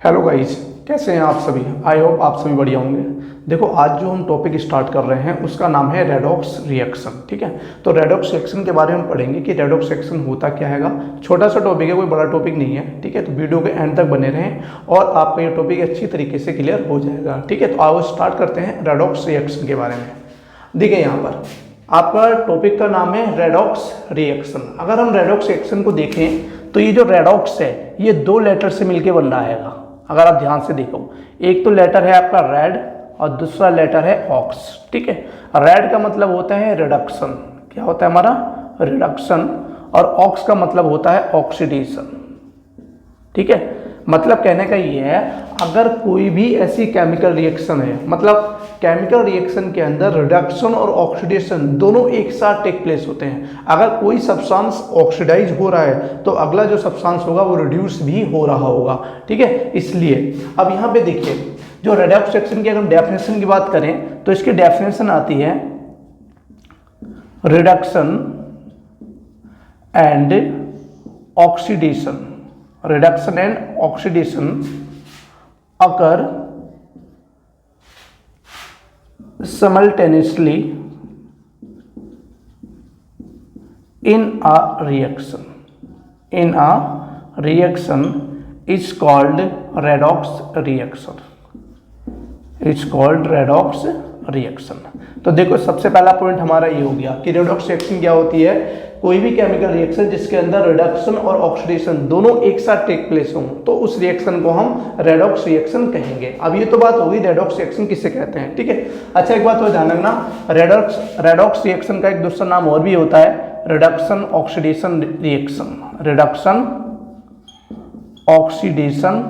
Hello guys, कैसे हैं आप सभी। आई होप आप सभी बढ़िया होंगे। देखो, आज जो हम टॉपिक स्टार्ट कर रहे हैं उसका नाम है रेडॉक्स रिएक्शन। ठीक है, तो रेडॉक्स रिएक्शन के बारे में पढ़ेंगे कि रेडॉक्स रिएक्शन होता क्या हैगा। छोटा सा टॉपिक है, कोई बड़ा टॉपिक नहीं है। ठीक है, तो वीडियो के एंड तक बने रहें और आपका ये टॉपिक अच्छी तरीके से क्लियर हो जाएगा। ठीक है, तो आओ स्टार्ट करते हैं रेडॉक्स रिएक्शन के बारे में। देखिए, यहाँ पर आपका टॉपिक का नाम है रेडॉक्स रिएक्शन। अगर हम रेडॉक्स रिएक्शन को देखें तो ये जो रेडॉक्स है ये दो लेटर से मिलकर बन रहा है। अगर आप ध्यान से देखो, एक तो लेटर है आपका रेड और दूसरा लेटर है ऑक्स। ठीक है, रेड का मतलब होता है रिडक्शन। क्या होता है हमारा? रिडक्शन। और ऑक्स का मतलब होता है ऑक्सीडेशन। ठीक है, मतलब कहने का ये है, अगर कोई भी ऐसी केमिकल रिएक्शन है, मतलब केमिकल रिएक्शन के अंदर रिडक्शन और ऑक्सीडेशन दोनों एक साथ टेक प्लेस होते हैं। अगर कोई सब्सटेंस ऑक्सीडाइज हो रहा है तो अगला जो सब्सटेंस होगा वो रिड्यूस भी हो रहा होगा। ठीक है, इसलिए अब यहाँ पे देखिए, जो रेडॉक्स रिएक्शन की अगर हम डेफिनेशन की बात करें तो इसकी डेफिनेशन आती है reduction and oxidation. Reduction and oxidation occur simultaneously in a reaction. In a reaction is called redox reaction. It's called redox reaction. तो देखो, सबसे पहला पॉइंट हमारा ये हो गया कि रेडॉक्स रिएक्शन क्या होती है। कोई भी केमिकल रिएक्शन जिसके अंदर रिडक्शन और ऑक्सीडेशन दोनों एक साथ टेक प्लेस हों तो उस रिएक्शन को हम रेडॉक्स रिएक्शन कहेंगे। अब ये तो बात होगी रेडॉक्स रिएक्शन किसे कहते हैं। ठीक है, अच्छा एक बात और ध्यान रखना, रेडॉक्स रिएक्शन का एक दूसरा नाम और भी होता है, reduction oxidation reaction. Reduction oxidation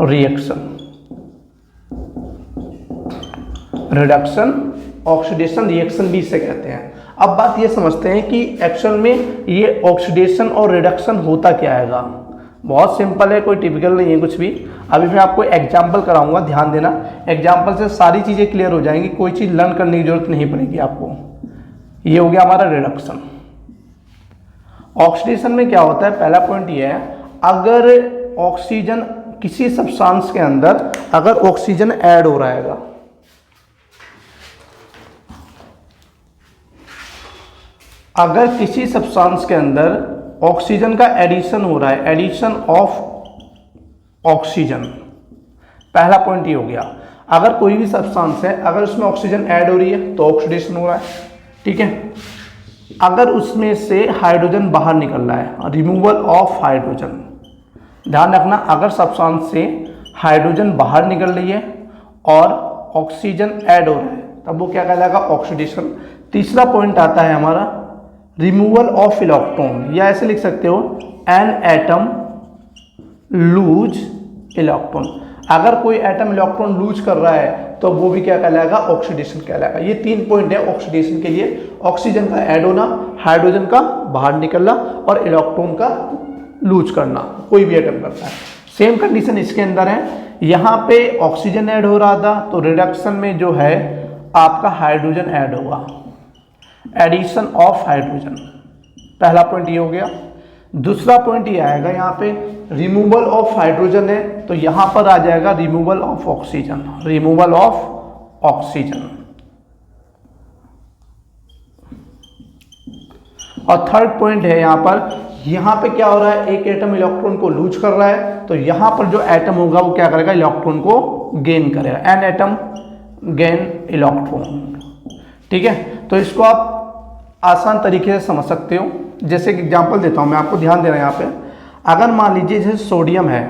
reaction. Reduction oxidation reaction भी इसे कहते हैं। अब बात ये समझते हैं कि एक्चुअल में ये ऑक्सीडेशन और रिडक्शन होता क्या हैगा। बहुत सिंपल है, कोई टिपिकल नहीं है कुछ भी। अभी मैं आपको एग्जांपल कराऊंगा, ध्यान देना। एग्जांपल से सारी चीज़ें क्लियर हो जाएंगी, कोई चीज़ लर्न करने की जरूरत नहीं पड़ेगी आपको। ये हो गया हमारा रिडक्शन। ऑक्सीडेशन में क्या होता है, पहला पॉइंट ये है, अगर ऑक्सीजन किसी सब्सटेंस के अंदर अगर ऑक्सीजन ऐड हो रहा है, अगर किसी सब्सटेंस के अंदर ऑक्सीजन का एडिशन हो रहा है, एडिशन ऑफ ऑक्सीजन, पहला पॉइंट ये हो गया। अगर कोई भी सब्सटेंस है, अगर उसमें ऑक्सीजन ऐड हो रही है तो ऑक्सीडेशन हो रहा है। ठीक है, अगर उसमें से हाइड्रोजन बाहर निकल रहा है, रिमूवल ऑफ हाइड्रोजन। ध्यान रखना, अगर सब्सटेंस से हाइड्रोजन बाहर निकल रही है और ऑक्सीजन ऐड हो रहा है तब वो क्या कहलाएगा? ऑक्सीडेशन। तीसरा पॉइंट आता है हमारा रिमूवल ऑफ इलेक्ट्रॉन, या ऐसे लिख सकते हो एन एटम लूज इलेक्ट्रॉन। अगर कोई एटम इलेक्ट्रॉन लूज कर रहा है तो वो भी क्या कहलाएगा? ऑक्सीडेशन कहलाएगा। ये तीन पॉइंट है ऑक्सीडेशन के लिए, ऑक्सीजन का ऐड होना, हाइड्रोजन का बाहर निकलना और इलेक्ट्रॉन का लूज करना, कोई भी एटम करता है। सेम कंडीशन इसके अंदर है, यहाँ पे ऑक्सीजन ऐड हो रहा था तो रिडक्शन में जो है आपका हाइड्रोजन ऐड होगा, एडिशन ऑफ हाइड्रोजन। पहला पॉइंट ये हो गया। दूसरा पॉइंट ये आएगा, यहाँ पे रिमूवल ऑफ हाइड्रोजन है तो यहाँ पर आ जाएगा removal of oxygen. Removal of oxygen. और थर्ड पॉइंट है यहाँ पे क्या हो रहा है, एक एटम इलेक्ट्रॉन को लूज कर रहा है तो यहाँ पर जो एटम होगा वो क्या करेगा? इलेक्ट्रॉन को गेन करेगा, एन एटम गेन इलेक्ट्रॉन। ठीक है, तो इसको आप आसान तरीके से समझ सकते हो। जैसे कि एग्जांपल देता हूं मैं आपको, ध्यान देना। यहाँ पे अगर मान लीजिए जैसे सोडियम है,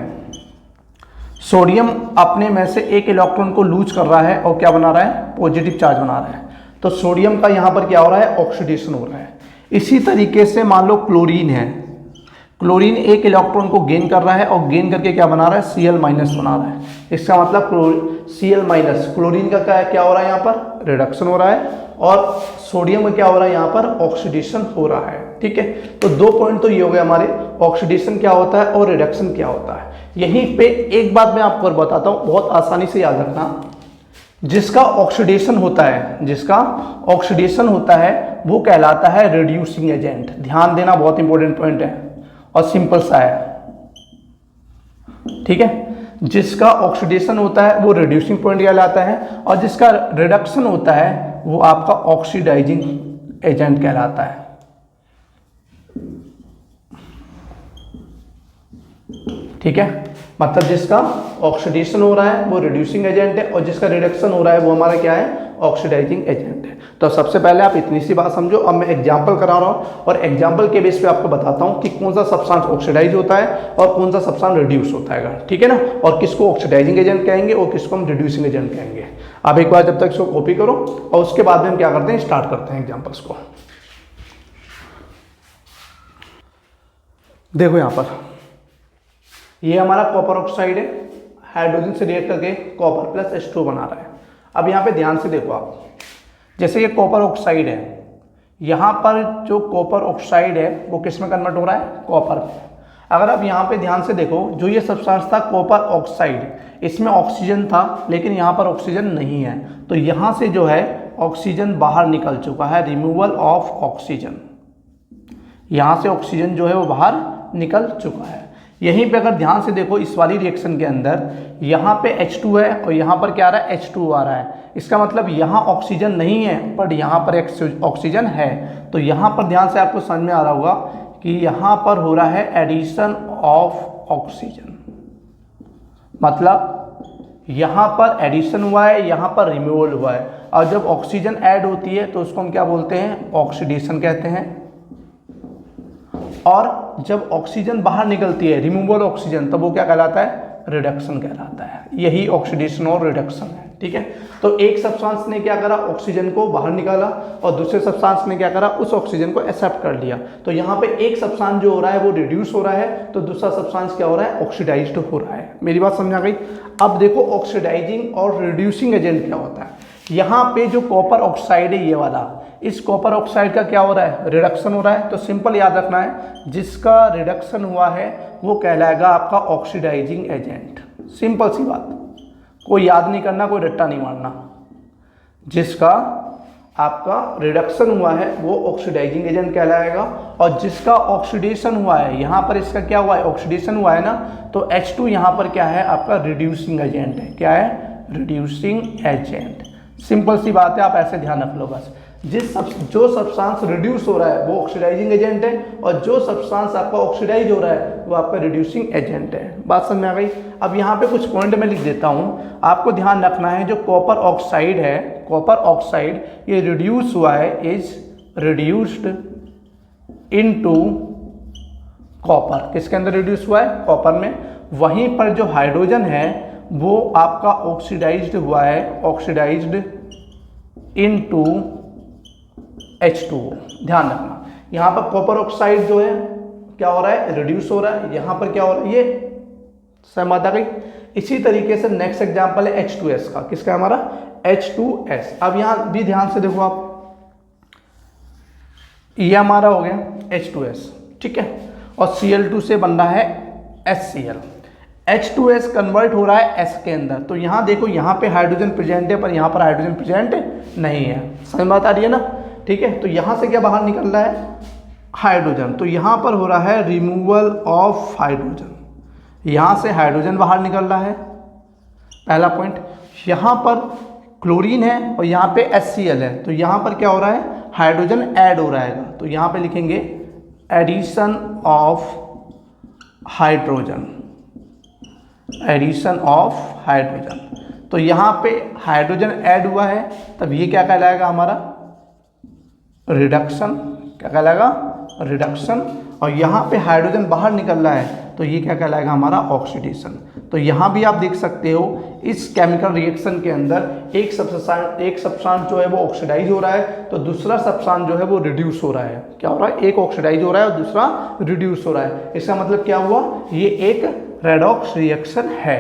सोडियम अपने में से एक इलेक्ट्रॉन को लूज कर रहा है और क्या बना रहा है? पॉजिटिव चार्ज बना रहा है। तो सोडियम का यहाँ पर क्या हो रहा है? ऑक्सीडेशन हो रहा है। इसी तरीके से मान लो क्लोरीन है, क्लोरीन एक इलेक्ट्रॉन को गेन कर रहा है और गेन करके क्या बना रहा है? Cl- बना रहा है। इसका मतलब Cl- क्लोरीन का क्या हो रहा है? यहाँ पर रिडक्शन हो रहा है और सोडियम में क्या हो रहा है? यहाँ पर ऑक्सीडेशन हो रहा है। ठीक है, तो दो पॉइंट तो ये हो गए हमारे, ऑक्सीडेशन क्या होता है और रिडक्शन क्या होता है। यहीं पे एक बात मैं आपको और बताता हूँ, बहुत आसानी से याद रखना। जिसका ऑक्सीडेशन होता है वो कहलाता है रिड्यूसिंग एजेंट। ध्यान देना, बहुत इंपॉर्टेंट पॉइंट है और सिंपल सा है। ठीक है। जिसका ऑक्सीडेशन होता है वो रिड्यूसिंग पॉइंट कहलाता है, और जिसका रिडक्शन होता है वो आपका ऑक्सीडाइजिंग एजेंट कहलाता है। ठीक है, मतलब जिसका ऑक्सीडेशन हो रहा है वो रिड्यूसिंग एजेंट है, और जिसका रिडक्शन हो रहा है वो हमारा क्या है, ऑक्सीडाइजिंग एजेंट है। तो सबसे पहले आप इतनी सी बात समझो। अब मैं एग्जांपल करा रहा हूँ, और एग्जांपल के बेस पे आपको बताता हूँ कि कौन सा सब्सटेंस ऑक्सीडाइज होता है और कौन सा सब्सटेंस रिड्यूस होता है, ठीक है ना, और किसको ऑक्सीडाइजिंग एजेंट कहेंगे और किसको हम रिड्यूसिंग एजेंट कहेंगे। आप एक बार जब तक इसको कॉपी करो, और उसके बाद में हम क्या करते हैं, स्टार्ट करते हैं एग्जाम्पल्स को। देखो यहाँ पर ये हमारा कॉपर ऑक्साइड है, हाइड्रोजन से रिएक्ट करके कॉपर प्लस H2 बना रहा है। अब यहाँ पे ध्यान से देखो आप, जैसे ये कॉपर ऑक्साइड है, यहाँ पर जो कॉपर ऑक्साइड है वो किस में कन्वर्ट हो रहा है, कॉपर में। अगर आप यहाँ पे ध्यान से देखो, जो ये सब्सटेंस था कॉपर ऑक्साइड, इसमें ऑक्सीजन था लेकिन यहाँ पर ऑक्सीजन नहीं है, तो यहाँ से जो है ऑक्सीजन बाहर निकल चुका है, रिमूवल ऑफ ऑक्सीजन। यहाँ से ऑक्सीजन जो है वो बाहर निकल चुका है। यहीं पे अगर ध्यान से देखो, इस वाली रिएक्शन के अंदर यहाँ पे H2 है और यहाँ पर क्या आ रहा है, H2 आ रहा है। इसका मतलब यहाँ ऑक्सीजन नहीं है बट यहाँ पर ऑक्सीजन है। तो यहाँ पर ध्यान से आपको समझ में आ रहा होगा कि यहाँ पर हो रहा है एडिशन ऑफ ऑक्सीजन, मतलब यहाँ पर एडिशन हुआ है, यहाँ पर रिमूवल हुआ है। और जब ऑक्सीजन ऐड होती है तो उसको हम क्या बोलते हैं, ऑक्सीडेशन कहते हैं। और जब ऑक्सीजन बाहर निकलती है, रिमूवल ऑक्सीजन, तब वो क्या कहलाता है, रिडक्शन कहलाता है। यही ऑक्सीडेशन और रिडक्शन है, ठीक है। तो एक सब्सटेंस ने क्या करा, ऑक्सीजन को बाहर निकाला, और दूसरे सब्सटेंस ने क्या करा, उस ऑक्सीजन को एक्सेप्ट कर लिया। तो यहाँ पे एक सब्सटेंस जो हो रहा है वो रिड्यूस हो रहा है, तो दूसरा सब्सटेंस क्या हो रहा है, ऑक्सीडाइज्ड हो रहा है। मेरी बात समझ आ गई। अब देखो ऑक्सीडाइजिंग और रिड्यूसिंग एजेंट क्या होता है। यहाँ पे जो कॉपर ऑक्साइड है, ये वाला, इस कॉपर ऑक्साइड का क्या हो रहा है, रिडक्शन हो रहा है। तो सिंपल याद रखना है, जिसका रिडक्शन हुआ है वो कहलाएगा आपका ऑक्सीडाइजिंग एजेंट। सिंपल सी बात, कोई याद नहीं करना, कोई रट्टा नहीं मारना। जिसका आपका रिडक्शन हुआ है वो ऑक्सीडाइजिंग एजेंट कहलाएगा, और जिसका ऑक्सीडेशन हुआ है, यहाँ पर इसका क्या हुआ है, ऑक्सीडेशन हुआ है ना, तो H2 यहाँ पर क्या है, आपका रिड्यूसिंग एजेंट है। क्या है, रिड्यूसिंग एजेंट। सिंपल सी बात है, आप ऐसे ध्यान रख लो बस। जो सब्सटेंस रिड्यूस हो रहा है वो ऑक्सीडाइजिंग एजेंट है, और जो सब्सटेंस आपका ऑक्सीडाइज हो रहा है वो आपका रिड्यूसिंग एजेंट है। बात समझ में आ गई। अब यहाँ पे कुछ पॉइंट मैं लिख देता हूँ, आपको ध्यान रखना है। जो कॉपर ऑक्साइड है, कॉपर ऑक्साइड ये रिड्यूस हुआ है, इज रिड्यूस्ड इनटू कॉपर। किसके अंदर रिड्यूस हुआ है, कॉपर में। वहीं पर जो हाइड्रोजन है वो आपका ऑक्सीडाइज्ड हुआ है, ऑक्सीडाइज्ड इनटू H2O। ध्यान रखना, यहाँ पर कॉपर ऑक्साइड जो है क्या हो रहा है, रिड्यूस हो रहा है। यहाँ पर क्या हो रहा है, ये सहमत आ गई। इसी तरीके से नेक्स्ट एग्जांपल है H2S का। किसका, हमारा H2S। अब यहाँ भी ध्यान से देखो आप, ये हमारा हो गया H2S, ठीक है, और Cl2 से बन रहा है HCl। H2S कन्वर्ट हो रहा है S के अंदर। तो यहाँ देखो, यहाँ पे हाइड्रोजन प्रेजेंट है पर यहाँ पर हाइड्रोजन प्रेजेंट नहीं है। समझ बात आ रही है ना, ठीक है। तो यहाँ से क्या बाहर निकल रहा है, हाइड्रोजन। तो यहाँ पर हो रहा है रिमूवल ऑफ हाइड्रोजन, यहाँ से हाइड्रोजन बाहर निकल रहा है, पहला पॉइंट। यहाँ पर क्लोरीन है और यहाँ पे HCl है, तो यहाँ पर क्या हो रहा है, हाइड्रोजन ऐड हो रहा है। तो यहाँ पे लिखेंगे addition of hydrogen, addition of hydrogen. तो यहाँ पे हाइड्रोजन ऐड हुआ है, तब ये क्या कहलाएगा, हमारा रिडक्शन। क्या कहलाएगा, रिडक्शन। और यहाँ पे हाइड्रोजन बाहर निकल रहा है, तो ये क्या कहलाएगा, हमारा ऑक्सीडेशन। तो यहाँ भी आप देख सकते हो, इस केमिकल रिएक्शन के अंदर एक सब्सटेंस जो है वो ऑक्सीडाइज हो रहा है, तो दूसरा सब्सटेंस जो है वो रिड्यूस हो रहा है। क्या हो रहा है, एक ऑक्सीडाइज हो रहा है और दूसरा रिड्यूस हो रहा है। इसका मतलब क्या हुआ, ये एक रेडॉक्स रिएक्शन है।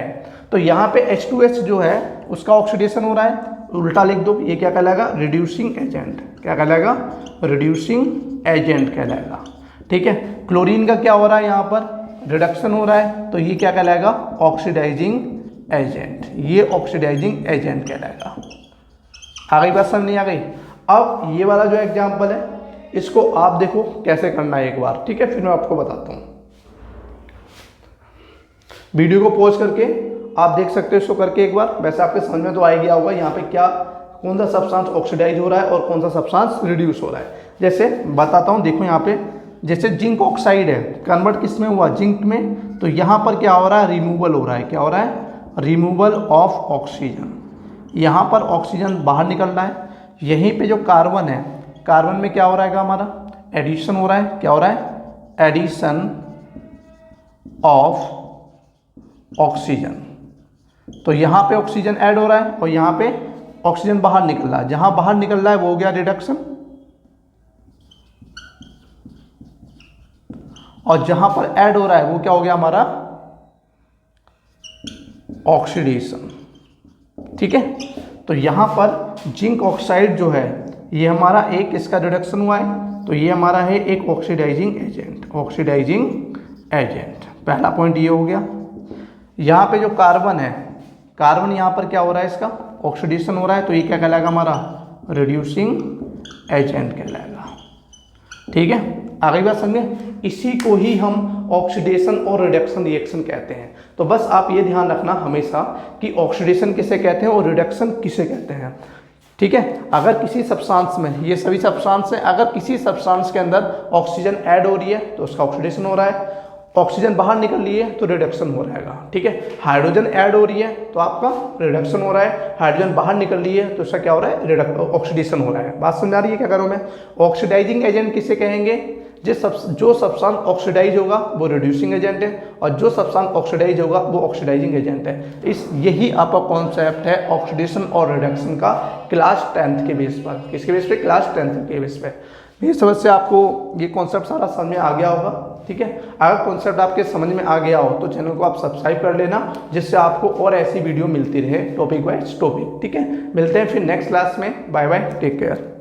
तो यहाँ पे H2S जो है उसका ऑक्सीडेशन हो रहा है, उल्टा लिख दो, ये क्या कहलाएगा, रिड्यूसिंग एजेंट। क्या कहलाएगा, रिड्यूसिंग एजेंट कहलाएगा, ठीक है। क्लोरीन का क्या हो रहा है, यहाँ पर रिडक्शन हो रहा है, तो ये क्या कहलाएगा, ऑक्सीडाइजिंग एजेंट। ये ऑक्सीडाइजिंग एजेंट कहलाएगा। आ गई बात, समझ नहीं आ गई। अब ये वाला जो एग्जाम्पल है, इसको आप देखो कैसे करना है एक बार, ठीक है, फिर मैं आपको बताता हूँ। वीडियो को पॉज करके आप देख सकते हो इसको करके एक बार। वैसे आपके समझ में तो आ गया होगा यहाँ पे क्या कौन सा सब्सटेंस ऑक्सीडाइज हो रहा है और कौन सा सब्सटेंस रिड्यूस हो रहा है। जैसे बताता हूँ, देखो यहाँ पे जैसे जिंक ऑक्साइड है, कन्वर्ट किस में हुआ, जिंक में। तो यहाँ पर क्या हो रहा है, रिमूवल हो रहा है। क्या हो रहा है, रिमूवल ऑफ ऑक्सीजन। यहाँ पर ऑक्सीजन बाहर निकल रहा है। यहीं पे जो कार्बन है, कार्बन में क्या हो रहा है हमारा, एडिशन हो रहा है। क्या हो रहा है, एडिशन ऑफ ऑक्सीजन। तो यहाँ पे ऑक्सीजन ऐड हो रहा है और यहाँ पे ऑक्सीजन बाहर निकल रहा है। जहाँ बाहर निकल रहा है वो हो गया रिडक्शन, और जहां पर ऐड हो रहा है वो क्या हो गया हमारा, ऑक्सीडेशन। ठीक है, तो यहां पर जिंक ऑक्साइड जो है ये हमारा एक इसका रिडक्शन हुआ है, तो ये हमारा है एक ऑक्सीडाइजिंग एजेंट। ऑक्सीडाइजिंग एजेंट, पहला पॉइंट ये हो गया। यहाँ पे जो कार्बन है, कार्बन यहाँ पर क्या हो रहा है, इसका ऑक्सीडेशन हो रहा है, तो ये क्या कहलाएगा हमारा, रिड्यूसिंग एजेंट कहलाएगा। ठीक है, आगे बात समझे। इसी को ही हम ऑक्सीडेशन और रिडक्शन रिएक्शन कहते हैं। तो बस आप ये ध्यान रखना हमेशा कि ऑक्सीडेशन किसे कहते हैं और रिडक्शन किसे कहते हैं। ठीक है, अगर किसी सब्सटेंस में, ये सभी सब्सटेंस हैं, अगर किसी सब्सटेंस के अंदर ऑक्सीजन ऐड हो रही है तो उसका ऑक्सीडेशन हो रहा है, ऑक्सीजन बाहर निकल रही है तो रिडक्शन हो रहेगा। ठीक है, हाइड्रोजन ऐड हो रही है तो आपका रिडक्शन हो रहा है, हाइड्रोजन बाहर निकल रही है तो इसका क्या हो रहा है, ऑक्सीडेशन हो रहा है। बात समझ आ रही है क्या करूँ मैं। ऑक्सीडाइजिंग एजेंट किसे कहेंगे, जो सब्सटेंस ऑक्सीडाइज होगा वो रिड्यूसिंग एजेंट है, और जो सब्सटेंस ऑक्सीडाइज होगा वो ऑक्सीडाइजिंग एजेंट है। यही आपका कॉन्सेप्ट है ऑक्सीडेशन और रिडक्शन का क्लास 10th के बेस पर। किसके बेस पे, क्लास 10th के बेस पे। मेरी समझ से आपको ये कॉन्सेप्ट सारा समझ में आ गया होगा। ठीक है, अगर कॉन्सेप्ट आपके समझ में आ गया हो तो चैनल को आप सब्सक्राइब कर लेना, जिससे आपको और ऐसी वीडियो मिलती रहे टॉपिक वाइज टॉपिक। ठीक है, मिलते हैं फिर नेक्स्ट क्लास में। Bye bye, take care.